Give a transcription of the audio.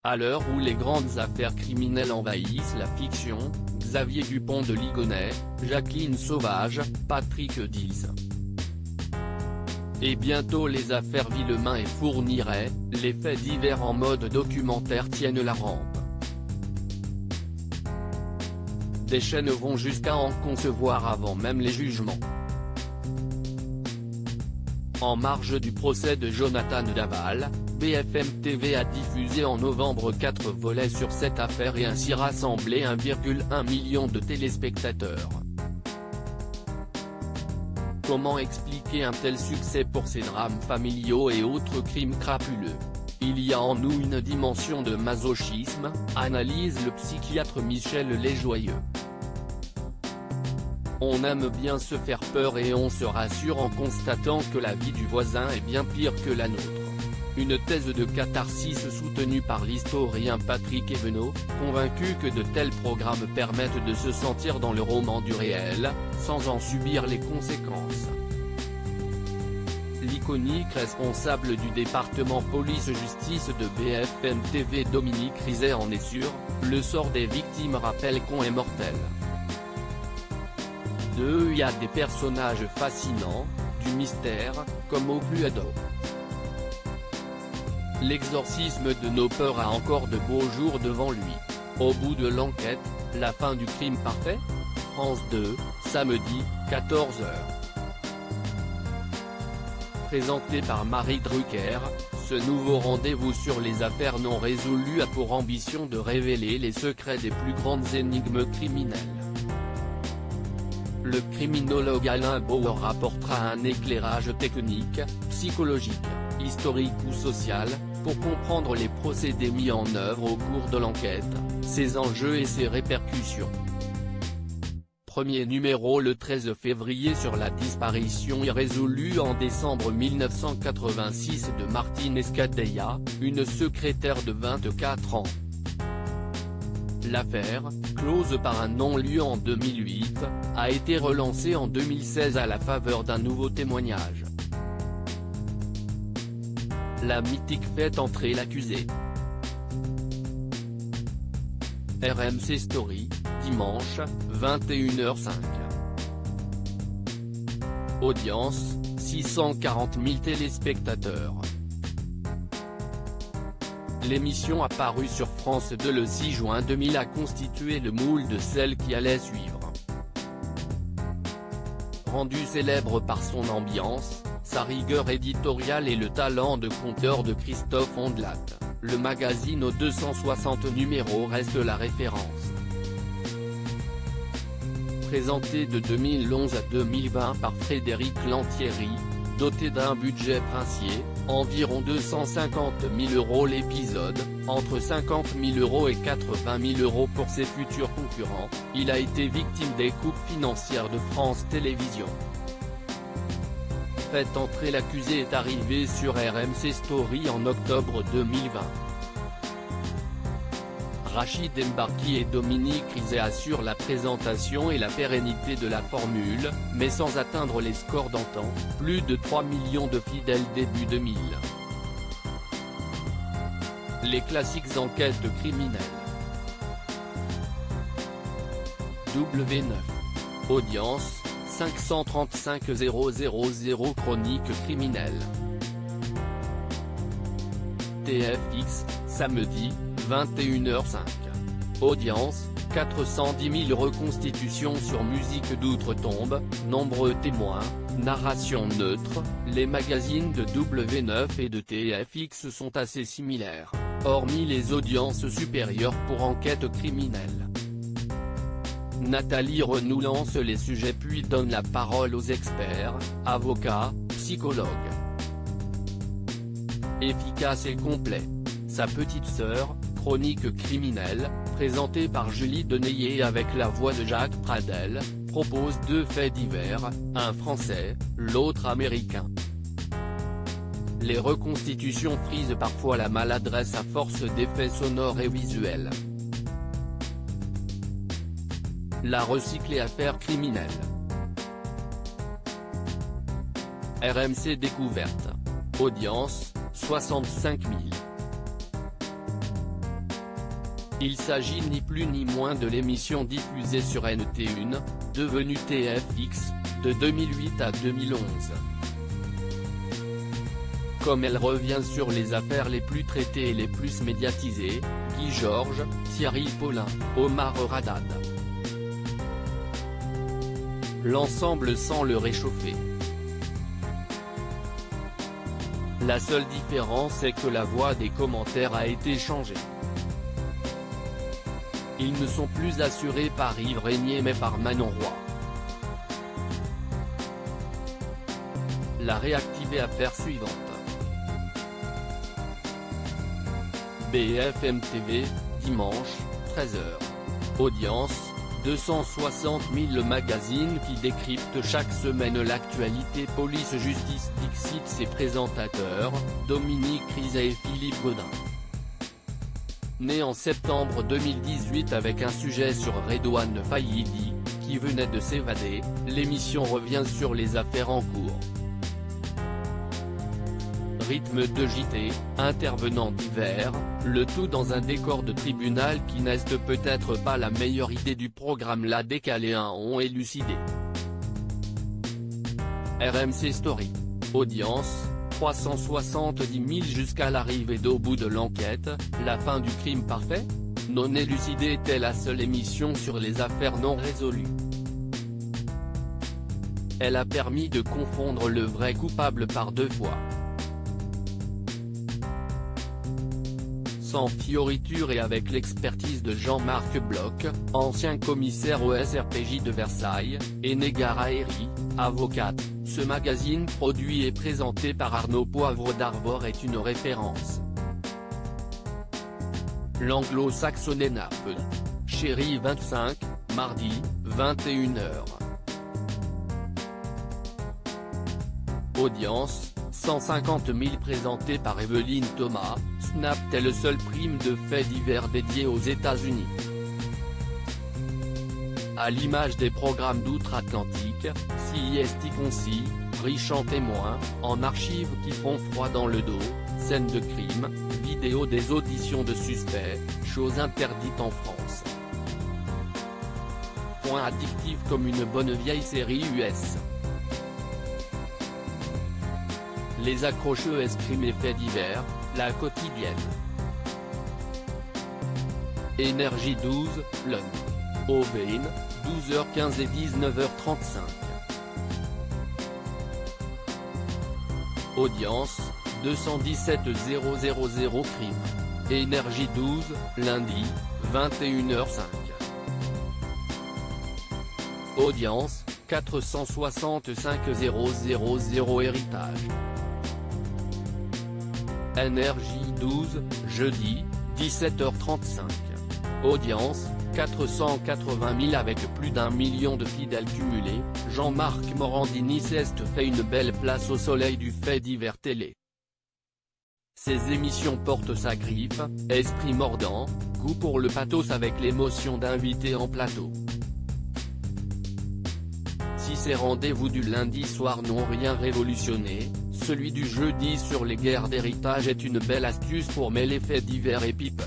À l'heure où les grandes affaires criminelles envahissent la fiction, Xavier Dupont de Ligonnès, Jacqueline Sauvage, Patrick Diz. Et bientôt les affaires Villemain et Fourniret, les faits divers en mode documentaire tiennent la rampe. Des chaînes vont jusqu'à en concevoir avant même les jugements. En marge du procès de Jonathan Daval, BFM TV a diffusé en novembre 4 volets sur cette affaire et ainsi rassemblé 1,1 million de téléspectateurs. Comment expliquer un tel succès pour ces drames familiaux et autres crimes crapuleux? Il y a en nous une dimension de masochisme, analyse le psychiatre Michel Lesjoyeux. On aime bien se faire peur et on se rassure en constatant que la vie du voisin est bien pire que la nôtre. Une thèse de catharsis soutenue par l'historien Patrick Evenot, convaincu que de tels programmes permettent de se sentir dans le roman du réel, sans en subir les conséquences. L'iconique responsable du département police-justice de BFM TV Dominique Rizet en est sûr, le sort des victimes rappelle qu'on est mortel. Il y a des personnages fascinants, du mystère, comme au plus ado. L'exorcisme de nos peurs a encore de beaux jours devant lui. Au bout de l'enquête, la fin du crime parfait? France 2, samedi, 14h. Présenté par Marie Drucker, ce nouveau rendez-vous sur les affaires non résolues a pour ambition de révéler les secrets des plus grandes énigmes criminelles. Le criminologue Alain Bauer apportera un éclairage technique, psychologique, historique ou social, pour comprendre les procédés mis en œuvre au cours de l'enquête, ses enjeux et ses répercussions. Premier numéro le 13 février sur la disparition irrésolue en décembre 1986 de Martine Escadella, une secrétaire de 24 ans. L'affaire, close par un non-lieu en 2008, a été relancée en 2016 à la faveur d'un nouveau témoignage. La mythique fait entrer l'accusé. RMC Story, dimanche, 21h05. Audience, 640 000 téléspectateurs. L'émission apparue sur France 2 le 6 juin 2000 a constitué le moule de celle qui allait suivre. Rendu célèbre par son ambiance, sa rigueur éditoriale et le talent de conteur de Christophe Ondelat, le magazine aux 260 numéros reste la référence. Présenté de 2011 à 2020 par Frédéric Lantieri, doté d'un budget princier, environ 250 000 € l'épisode, entre 50 000 € et 80 000 € pour ses futurs concurrents, il a été victime des coupes financières de France Télévisions. Fait entrer l'accusé est arrivé sur RMC Story en octobre 2020. Rachid Embarki et Dominique Rizet assurent la présentation et la pérennité de la formule, mais sans atteindre les scores d'antan, plus de 3 millions de fidèles début 2000. Les classiques enquêtes criminelles. W9. Audience, 535 000 chroniques criminelles. TFX, samedi, 21h05. Audience, 410 000 reconstitutions sur musique d'outre-tombe, nombreux témoins, narration neutre, les magazines de W9 et de TFX sont assez similaires, hormis les audiences supérieures pour enquête criminelle. Nathalie Renou lance les sujets puis donne la parole aux experts, avocats, psychologues. Efficace et complet. Sa petite sœur, chronique criminelle, présentée par Julie Deneyer avec la voix de Jacques Pradel, propose deux faits divers, un français, l'autre américain. Les reconstitutions frisent parfois la maladresse à force d'effets sonores et visuels. La recyclée affaire criminelle. RMC Découverte. Audience, 65 000. Il s'agit ni plus ni moins de l'émission diffusée sur NT1, devenue TFX, de 2008 à 2011. Comme elle revient sur les affaires les plus traitées et les plus médiatisées, Guy Georges, Thierry Paulin, Omar Haddad. L'ensemble sans le réchauffer. La seule différence est que la voix des commentaires a été changée. Ils ne sont plus assurés par Yves Régnier mais par Manon Roy. La réactivée affaire suivante. BFM TV, dimanche, 13h. Audience, 260 000. Le magazine qui décrypte chaque semaine l'actualité police-justice dixit ses présentateurs, Dominique Rizet et Philippe Gaudin. Né en septembre 2018 avec un sujet sur Redouane Faïdi, qui venait de s'évader, l'émission revient sur les affaires en cours. Rythme de JT, intervenants divers, le tout dans un décor de tribunal qui n'est peut-être pas la meilleure idée du programme. La décalé un ont élucidé. RMC Story. Audience, 370 000 jusqu'à l'arrivée d'au bout de l'enquête, la fin du crime parfait ? Non élucidé était la seule émission sur les affaires non résolues. Elle a permis de confondre le vrai coupable par deux fois. Sans fioriture et avec l'expertise de Jean-Marc Bloch, ancien commissaire au SRPJ de Versailles, et Negara Herry, avocate, ce magazine produit et présenté par Arnaud Poivre d'Arvor est une référence. L'Anglo-Saxonne Naples. Chérie 25, mardi, 21h. Audience, 150 000 présenté par Evelyne Thomas. Snap est le seul prime de faits divers dédié aux États-Unis. À l'image des programmes d'outre-Atlantique, CIST Concis, riche en témoins, en archives qui font froid dans le dos, scènes de crime, vidéos des auditions de suspects, chose interdite en France. Point addictif comme une bonne vieille série US. Les accrocheux escrimes et faits divers, la quotidienne. Énergie 12, lundi. Aubin, 12h15 et 19h35. Audience, 217 000 crime. Énergie 12, lundi, 21h05. Audience, 465 000 héritage. Énergie 12, jeudi, 17h35. Audience, 480 000 avec plus d'1 million de fidèles cumulés. Jean-Marc Morandini s'est fait une belle place au soleil du fait divers télé. Ses émissions portent sa griffe, esprit mordant, goût pour le pathos avec l'émotion d'invités en plateau. Si ces rendez-vous du lundi soir n'ont rien révolutionné, celui du jeudi sur les guerres d'héritage est une belle astuce pour mêler faits divers et people.